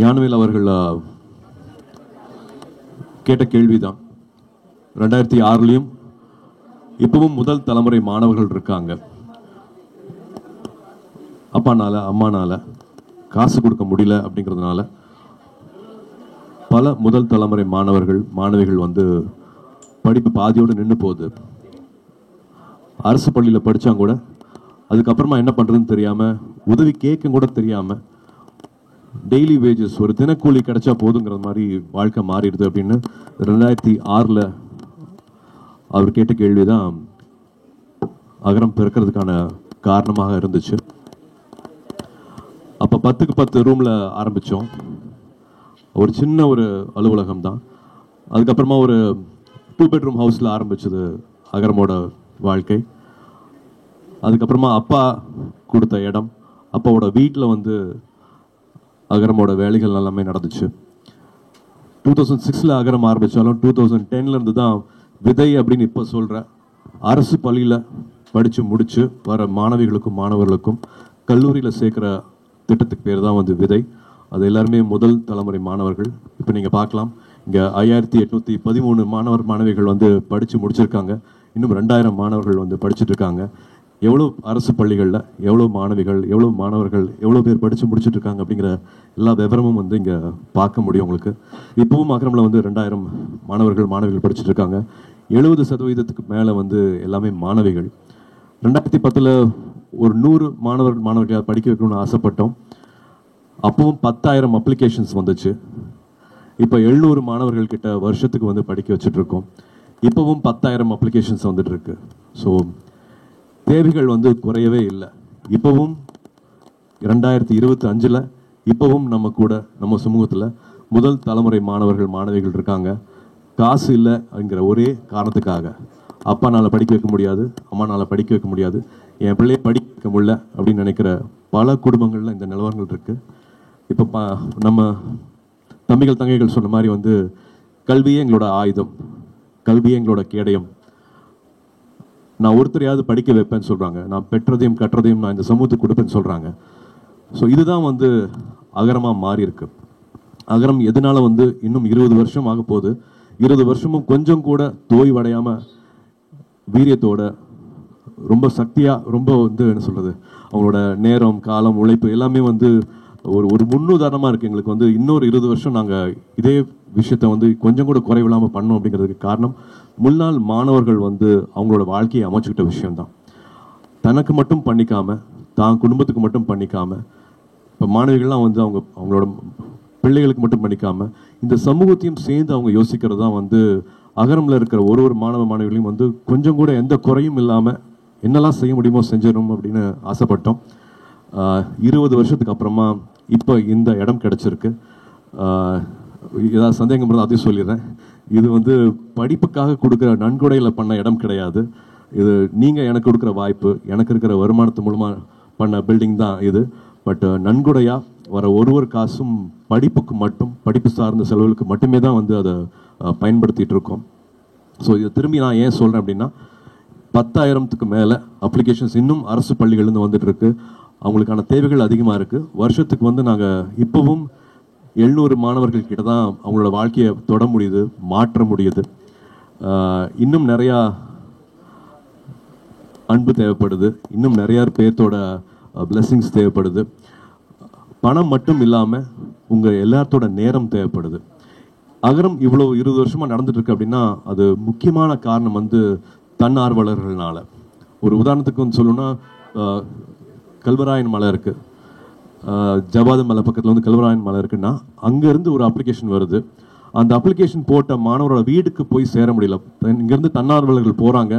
ஞானவேல் அவர்கள் கேட்ட கேள்விதான். 2006 இப்பவும் முதல் தலைமுறை மாணவர்கள் இருக்காங்க. அப்பானால அம்மானால காசு கொடுக்க முடியல அப்படிங்கிறதுனால பல முதல் தலைமுறை மாணவிகள் வந்து படிப்பு பாதியோடு நின்று போகுது. அரசு பள்ளியில் படித்தாங்க கூட அதுக்கப்புறமா என்ன பண்ணுறதுன்னு தெரியாமல், உதவி கேட்க கூட தெரியாமல், டெய்லி வேஜஸ் ஒரு தினக்கூலி கிடைச்சா போதுங்கிற மாதிரி வாழ்க்கை மாறிடுது அப்படின்னு 2006 அவர் கேட்ட கேள்வி தான் அகரம் பிறக்கிறதுக்கான காரணமாக இருந்துச்சு. அப்போ 10க்கு 10 ரூமில் ஆரம்பித்தோம். ஒரு சின்ன ஒரு அலுவலகம் தான். அதுக்கப்புறமா ஒரு 2 பெட்ரூம் ஹவுஸில் ஆரம்பிச்சது அகரமோட வாழ்க்கை. அதுக்கப்புறமா அப்பா கொடுத்த இடம், அப்பாவோட வீட்டில் வந்து அகரமோட வேலைகள் எல்லாமே நடந்துச்சு. 2006 அகரம் ஆரம்பித்தாலும் 2010 தான் விதை அப்படின்னு இப்போ சொல்கிற அரசு பள்ளியில் படித்து முடித்து வர மாணவர்களுக்கும் கல்லூரியில் சேர்க்குற திட்டத்துக்கு பேர் தான் வந்து விதை. அது எல்லாருமே முதல் தலைமுறை மாணவர்கள். இப்போ நீங்கள் பார்க்கலாம், இங்கே 5813 மாணவிகள் வந்து படித்து முடிச்சிருக்காங்க. இன்னும் 2000 மாணவர்கள் வந்து படிச்சுட்டு இருக்காங்க. எவ்வளோ அரசு பள்ளிகளில் எவ்வளோ மாணவர்கள் எவ்வளோ பேர் படித்து முடிச்சுட்டு இருக்காங்க அப்படிங்கிற எல்லா விவரமும் வந்து இங்கே பார்க்க முடியும் உங்களுக்கு. இப்போவும் அகரமில் வந்து 2000 மாணவிகள் படிச்சுட்டு இருக்காங்க. 70% மேலே வந்து எல்லாமே மாணவிகள். 2010 ஒரு 100 மாணவர்களை படிக்க வைக்கணும்னு ஆசைப்பட்டோம். அப்பவும் 10,000 அப்ளிகேஷன்ஸ் வந்துச்சு. இப்போ 700 மாணவர்கள் கிட்ட வருஷத்துக்கு வந்து படிக்க வச்சுட்டு இருக்கோம். இப்போவும் 10,000 அப்ளிகேஷன்ஸ் வந்துட்டு இருக்கு. ஸோ தேவைகள் வந்து குறையவே இல்லை. இப்போவும் 2025 இப்போவும் நம்ம சமூகத்தில் முதல் தலைமுறை மாணவிகள் இருக்காங்க. காசு இல்லை அப்படிங்கிற ஒரே காரணத்துக்காக, அப்பானால் படிக்க வைக்க முடியாது, அம்மானால் படிக்க வைக்க முடியாது, என் பிள்ளையை படிக்க வைக்க முடியல அப்படின்னு நினைக்கிற பல குடும்பங்களில் இந்த நிலவரங்கள் இருக்குது. இப்போ நம்ம தம்பிகள் சொன்ன மாதிரி வந்து கல்வியே எங்களோட ஆயுதம், கல்வியே எங்களோட கேடயம். நான் ஒருத்தரையாவது படிக்க வைப்பேன்னு சொல்கிறாங்க. நான் பெற்றதையும் கற்றதையும் நான் இந்த சமூகத்துக்கு கொடுப்பேன்னு சொல்கிறாங்க. ஸோ இதுதான் வந்து அகரமாக மாறி இருக்கு. அகரம் எதனால வந்து இன்னும் 20 வருஷம் ஆக போகுது. 20 வருஷமும் கொஞ்சம் கூட தோய்வடையாமல் வீரியத்தோட ரொம்ப சக்தியாக ரொம்ப வந்து என்ன சொல்கிறது, அவங்களோட நேரம் காலம் உழைப்பு எல்லாமே வந்து ஒரு முன்னுதாரணமாக இருக்குது. எங்களுக்கு வந்து இன்னொரு 20 வருஷம் நாங்கள் இதே விஷயத்த வந்து கொஞ்சம் கூட குறைவில்லாமல் பண்ணோம். அப்படிங்கிறதுக்கு காரணம் முன்னாள் மாணவர்கள் வந்து அவங்களோட வாழ்க்கையை அமைச்சுக்கிட்ட விஷயம்தான். தனக்கு மட்டும் பண்ணிக்காமல், தான் குடும்பத்துக்கு மட்டும் பண்ணிக்காமல், இப்போ மாணவிகள்லாம் வந்து அவங்களோட பிள்ளைகளுக்கு மட்டும் பண்ணிக்காமல் இந்த சமூகத்தையும் சேர்ந்து அவங்க யோசிக்கிறது தான் வந்து அகரமில் இருக்கிற ஒரு மாணவிகளையும் வந்து கொஞ்சம் கூட எந்த குறையும் இல்லாமல் என்னெல்லாம் செய்ய முடியுமோ செஞ்சிடணும் அப்படின்னு ஆசைப்பட்டோம். 20 வருஷத்துக்கு அப்புறமா இப்போ இந்த இடம் கிடச்சிருக்கு. ஏதாவது சந்தேகம் இருந்தால் அதையும் சொல்லிடுறேன். இது வந்து படிப்புக்காக கொடுக்குற நன்கொடையில் பண்ண இடம் கிடையாது. இது நீங்கள் எனக்கு கொடுக்குற வாய்ப்பு, எனக்கு இருக்கிற வருமானத்து மூலமாக பண்ண பில்டிங் தான் இது. பட் நன்கொடையாக வர ஒரு காசும் படிப்பு சார்ந்த செலவுகளுக்கு மட்டுமே தான் வந்து அதை பயன்படுத்திகிட்டு இருக்கோம். ஸோ இதை திரும்பி நான் ஏன் சொல்கிறேன் அப்படின்னா, 10,000க்கு மேலே அப்ளிகேஷன்ஸ் இன்னும் அரசு பள்ளிகள்லேருந்து வந்துட்டு இருக்கு. அவங்களுக்கான தேவைகள் அதிகமாக இருக்குது. வருஷத்துக்கு வந்து நாங்கள் இப்போவும் 700 மாணவர்கள் கிட்ட தான் அவங்களோட வாழ்க்கையை தொட முடியுது, மாற்ற முடியுது. இன்னும் நிறையா அன்பு தேவைப்படுது, இன்னும் நிறையா பேர்த்தோட பிளெஸிங்ஸ் தேவைப்படுது. பணம் மட்டும் இல்லாமல் உங்கள் எல்லாத்தோட நேரம் தேவைப்படுது. அகரம் இவ்வளோ 20 வருஷமாக நடந்துட்டு இருக்கு அப்படின்னா அது முக்கியமான காரணம் வந்து தன்னார்வலர்கள்னால. ஒரு உதாரணத்துக்கு வந்து சொல்லணும்னா, கல்வராயன் மலை இருக்குது, ஜவாது மலை பக்கத்தில் வந்து கல்வராயன் மலை இருக்குன்னா அங்கேருந்து ஒரு அப்ளிகேஷன் வருது. அந்த அப்ளிகேஷன் போட்ட மாணவரோட வீட்டுக்கு போய் சேர முடியல. இங்கேருந்து தன்னார்வலர்கள் போகிறாங்க,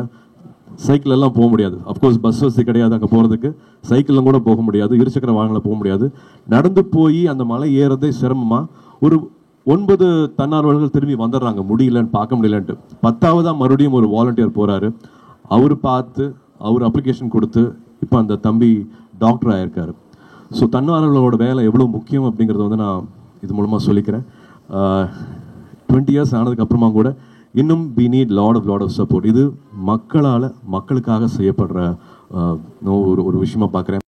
சைக்கிள் எல்லாம் போக முடியாது. அஃப்கோர்ஸ் பஸ் வசதி கிடையாது அங்கே போகிறதுக்கு, சைக்கிளில் கூட போக முடியாது, இருசக்கர வாகனத்தில் போக முடியாது. நடந்து போய் அந்த மலை ஏறதே சிரமமாக ஒரு 9 தன்னார்வலர்கள் திரும்பி வந்துடுறாங்க, முடியலன்னு பார்க்க முடியலன்ட்டு. 10ஆவதாக மறுபடியும் ஒரு வாலண்டியர் போகிறாரு. அவர் பார்த்து அவர் அப்ளிகேஷன் கொடுத்து இப்போ அந்த தம்பி டாக்டர் ஆகியிருக்காரு. ஸோ தன்னார்வலர்களோட வேலை எவ்வளோ முக்கியம் அப்படிங்கிறத வந்து நான் இது மூலமாக சொல்லிக்கிறேன். 20 இயர்ஸ் ஆனதுக்கப்புறமா கூட இன்னும் we need lot of support. இது மக்களுக்காக செய்யப்படுற ஒரு விஷயமா பார்க்குறேன்.